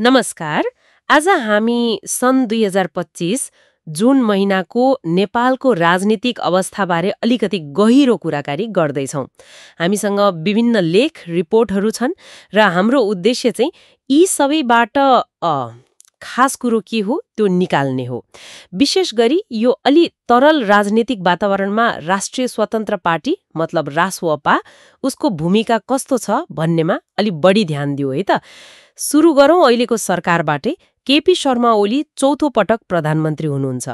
नमस्कार। आज हामी सन् 2025 जुन महिनाको नेपालको राजनीतिक अवस्थाबारे अलिकति गहिरो कुराकानी गर्दैछौँ। हामीसँग विभिन्न लेख, रिपोर्टहरू छन् र हाम्रो उद्देश्य चाहिँ यी सबैबाट खास कुरो के हो त्यो निकाल्ने हो। विशेष गरी यो अलि तरल राजनीतिक वातावरणमा राष्ट्रिय स्वतन्त्र पार्टी मतलब रासवपा उसको भूमिका कस्तो छ भन्नेमा अलि बढी ध्यान दियो है त। सुरु गरौँ अहिलेको सरकारबाटै। केपी शर्मा ओली चौथो पटक प्रधानमन्त्री हुनुहुन्छ।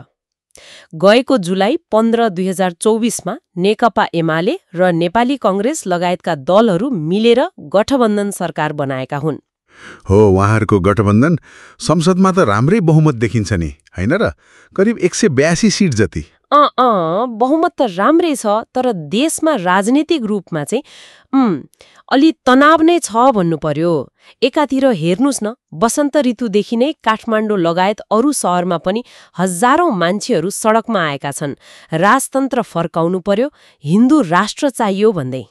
गएको जुलाई 15, 2024मा नेकपा एमाले र नेपाली कङ्ग्रेस लगायतका दलहरू मिलेर गठबन्धन सरकार बनाएका हुन्। हो, उहाँहरूको गठबन्धन संसदमा त राम्रै बहुमत देखिन्छ नि, हैन र? करिब 182 सीट जति। बहुमत त राम्रै छ, तर देशमा राजनीतिक रूपमा चाहिँ अलि तनाव नै छ भन्नु पर्यो। एकातिर हेर्नुस् न, वसन्त ऋतुदेखि नै काठमाडौँ लगायत अरू शहरमा पनि हजारौं मान्छेहरू सडकमा आएका छन्। राजतन्त्र फर्काउनु पर्यो, हिन्दू राष्ट्र चाहियो भन्दै।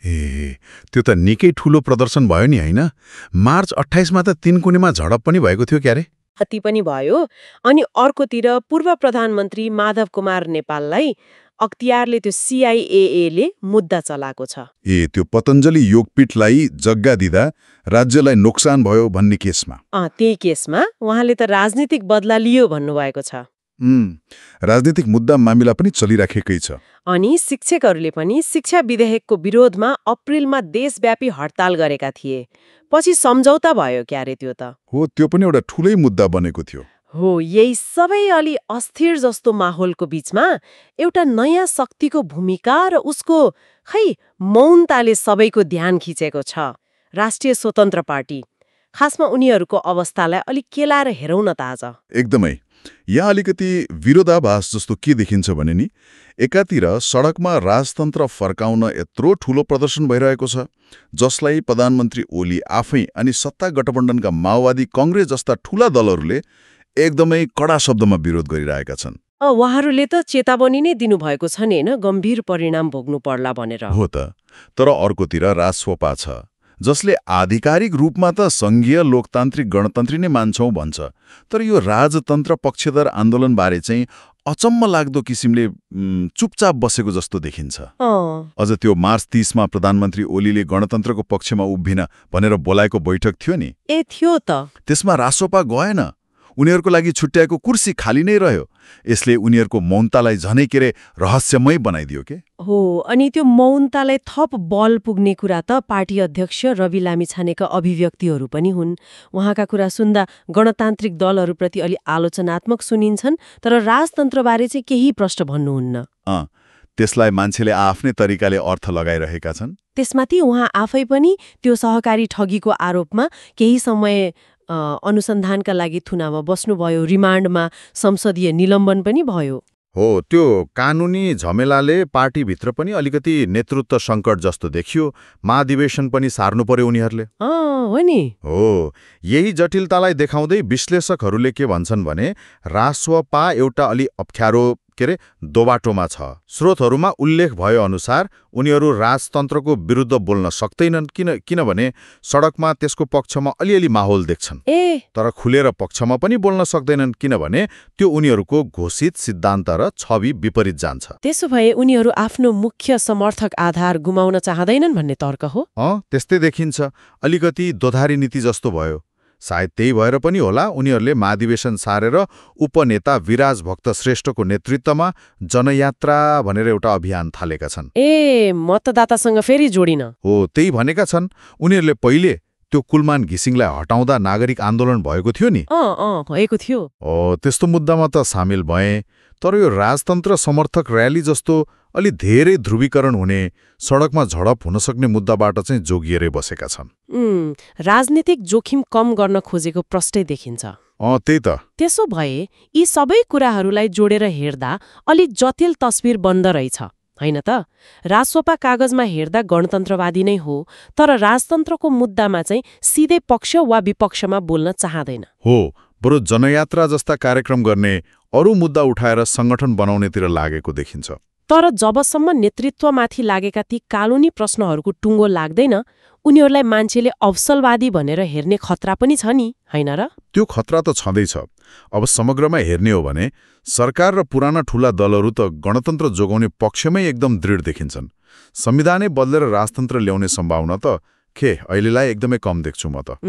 त्यो त निकै ठूलो प्रदर्शन भयो नि, हैन? मार्च 28मा त तीनकुनेमा झडप पनि भएको थियो क्यारे? हत्ती पनि भयो। अनि अर्कोतिर पूर्व प्रधानमन्त्री माधव कुमार नेपाललाई अख्तियारले त्यो CIAA मुद्दा चलाएको छ। त्यो पतञ्जलि योगपीठलाई जग्गा दिँदा राज्यलाई नोक्सान भयो भन्ने केसमा। त्यही केसमा उहाँले त राजनीतिक बदला लियो भन्नुभएको छ। राजनीतिक मुद्दा मामिला पनि चलिराखेकै छ। अनि शिक्षकहरूले पनि शिक्षा विधेयकको विरोधमा अप्रिलमा देशव्यापी हडताल गरेका थिए। पछि सम्झौता भयो क्यारे त्यो त। हो, त्यो पनि एउटा ठूलै मुद्दा बनेको थियो। हो, यही सबै अलि अस्थिर जस्तो माहौलको बीचमा एउटा नयाँ शक्तिको भूमिका र उसको मौनताले सबैको ध्यान खिचेको छ। राष्ट्रिय स्वतन्त्र पार्टी। खासमा उनीहरूको अवस्थालाई अलि केलाएर हेरौँ न त आज। एकदमै। यहाँ अलिकति विरोधाभास जस्तो के देखिन्छ भने नि, एकातिर सडकमा राजतन्त्र फर्काउन यत्रो ठूलो प्रदर्शन भइरहेको छ, जसलाई प्रधानमन्त्री ओली आफै अनि सत्ता गठबन्धनका माओवादी कङ्ग्रेस जस्ता ठूला दलहरूले एकदमै कडा शब्दमा विरोध गरिरहेका छन्। उहाँहरूले त चेतावनी नै दिनुभएको छ नि, हैन, गम्भीर परिणाम भोग्नु पर्ला भनेर। हो त। तर अर्कोतिर रासवपा छ, जसले आधिकारिक रूपमा त संघीय लोकतान्त्रिक गणतन्त्री नै मान्छौं भन्छ, तर यो राजतन्त्र पक्षधर आन्दोलनबारे चाहिँ अचम्म लाग्दो किसिमले चुपचाप बसेको जस्तो देखिन्छ। अझ त्यो मार्च 30मा प्रधानमन्त्री ओलीले गणतन्त्रको पक्षमा उभिन भनेर बोलाएको बैठक थियो नि, थियो त। त्यसमा रासोपा गएन। उनीहरूको लागि छुट्याएको कुर्सी खाली नै रह्यो। यसले उनीहरूको मौनतालाई झनै के रे रहस्यमय बनाइदियो के? हो, अनि त्यो मौनतालाई थप बल पुग्ने कुरा त पार्टी अध्यक्ष रवि लामिछानेका अभिव्यक्तिहरू पनि हुन्। उहाँका कुरा सुन्दा गणतान्त्रिक दलहरूप्रति अलि आलोचनात्मक सुनिन्छन्, तर राजतन्त्रबारे चाहिँ केही प्रश्न भन्नुहुन्न। त्यसलाई मान्छेले आफ्नै तरिकाले अर्थ लगाइरहेका छन्। त्यसमाथि उहाँ आफै पनि त्यो सहकारी ठगीको आरोपमा केही समय अनुसन्धानका लागि थुनामा बस्नुभयो। रिमान्डमा संसदीय निलम्बन पनि भयो। हो, त्यो कानुनी झमेलाले पार्टीभित्र पनि अलिकति नेतृत्व सङ्कट जस्तो देखियो। महाधिवेशन पनि सार्नु पर्यो उनीहरूले। हो नि। हो, यही जटिलतालाई देखाउँदै विश्लेषकहरूले के भन्छन् भने रासवपा एउटा अलि अप्ठ्यारो दोबाटोमा छ। स्रोतहरूमा उल्लेख भए अनुसार उनीहरू राजतन्त्रको विरुद्ध बोल्न सक्दैनन्, किनभने सडकमा त्यसको पक्षमा अलिअलि माहौल देख्छन्। तर खुलेर पक्षमा पनि बोल्न सक्दैनन्, किनभने त्यो उनीहरूको घोषित सिद्धान्त र छवि विपरीत जान्छ। त्यसो भए उनीहरू आफ्नो मुख्य समर्थक आधार गुमाउन चाहँदैनन् भन्ने तर्क हो। त्यस्तै देखिन्छ। अलिकति दोधारी नीति जस्तो भयो। सायद त्यही भएर पनि होला उनीहरूले महाधिवेशन सारेर उपनेता विराज भक्त श्रेष्ठको नेतृत्वमा जनयात्रा भनेर एउटा अभियान थालेका छन्। मतदातासँग फेरि जोडिन। हो, त्यही भनेका छन्। उनीहरूले पहिले त्यो कुलमान घिसिङलाई हटाउँदा नागरिक आन्दोलन भएको थियो नि। भएको थियो। त्यस्तो मुद्दामा त सामेल भए, तर यो राजतन्त्र समर्थक र्याली जस्तो अलि धेरै ध्रुवीकरण हुने, सडकमा झडप हुन सक्ने मुद्दाबाट चाहिँ जोगिएरै बसेका छन्। राजनीतिक जोखिम कम गर्न खोजेको प्रष्टै देखिन्छ। त्यही त। त्यसो भए यी सबै कुराहरूलाई जोडेर हेर्दा अलि जटिल तस्बिर बन्द रहेछ, हैन त? रासोपा कागजमा हेर्दा गणतन्त्रवादी नै हो, तर राजतन्त्रको मुद्दामा चाहिँ सिधै पक्ष वा विपक्षमा बोल्न चाहँदैन। हो, बरु जनयात्रा जस्ता कार्यक्रम गर्ने, अरू मुद्दा उठाएर संगठन बनाउनेतिर लागेको देखिन्छ। तर जबसम्म नेतृत्वमाथि लागेका ती कालुनी प्रश्नहरूको टुङ्गो लाग्दैन उनीहरूलाई मान्छेले अवसलवादी भनेर हेर्ने खतरा पनि छ नि, होइन र? त्यो खतरा त छँदैछ। अब समग्रमा हेर्ने हो भने सरकार र पुराना ठूला दलहरू त गणतन्त्र जोगाउने पक्षमै एकदम दृढ देखिन्छन्। संविधानै बदलेर राजतन्त्र ल्याउने सम्भावना त अहिलेलाई एकदमै कम देख्छु म त।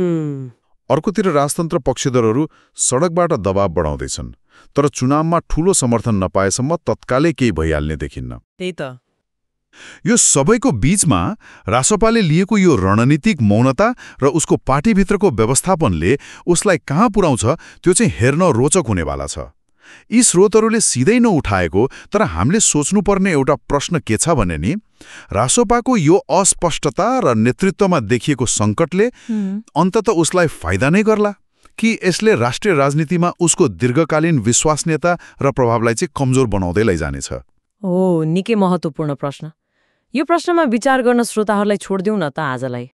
अर्कोतिर राजतन्त्र पक्षधरहरू सडकबाट दबाव बढाउँदैछन्, तर चुनावमा ठूलो समर्थन नपाएसम्म तत्कालै केही भइहाल्ने देखिन्न। त्यही त। यो सबैको बीचमा रासोपाले लिएको यो रणनीतिक मौनता र उसको पार्टीभित्रको व्यवस्थापनले उसलाई कहाँ पुर्याउँछ त्यो चाहिँ हेर्न रोचक हुनेवाला छ। यी स्रोतहरूले सिधै नउठाएको तर हामीले सोच्नुपर्ने एउटा प्रश्न के छ भने नि, रासोपाको यो अस्पष्टता र नेतृत्वमा देखिएको सङ्कटले अन्ततः उसलाई फाइदा नै गर्ला कि यसले राष्ट्रिय राजनीतिमा उसको दीर्घकालीन विश्वसनीयता र प्रभावलाई चाहिँ कमजोर बनाउँदै लैजानेछ? निकै महत्त्वपूर्ण प्रश्न। यो प्रश्नमा विचार गर्न श्रोताहरूलाई छोड्दिउँ न त आजलाई।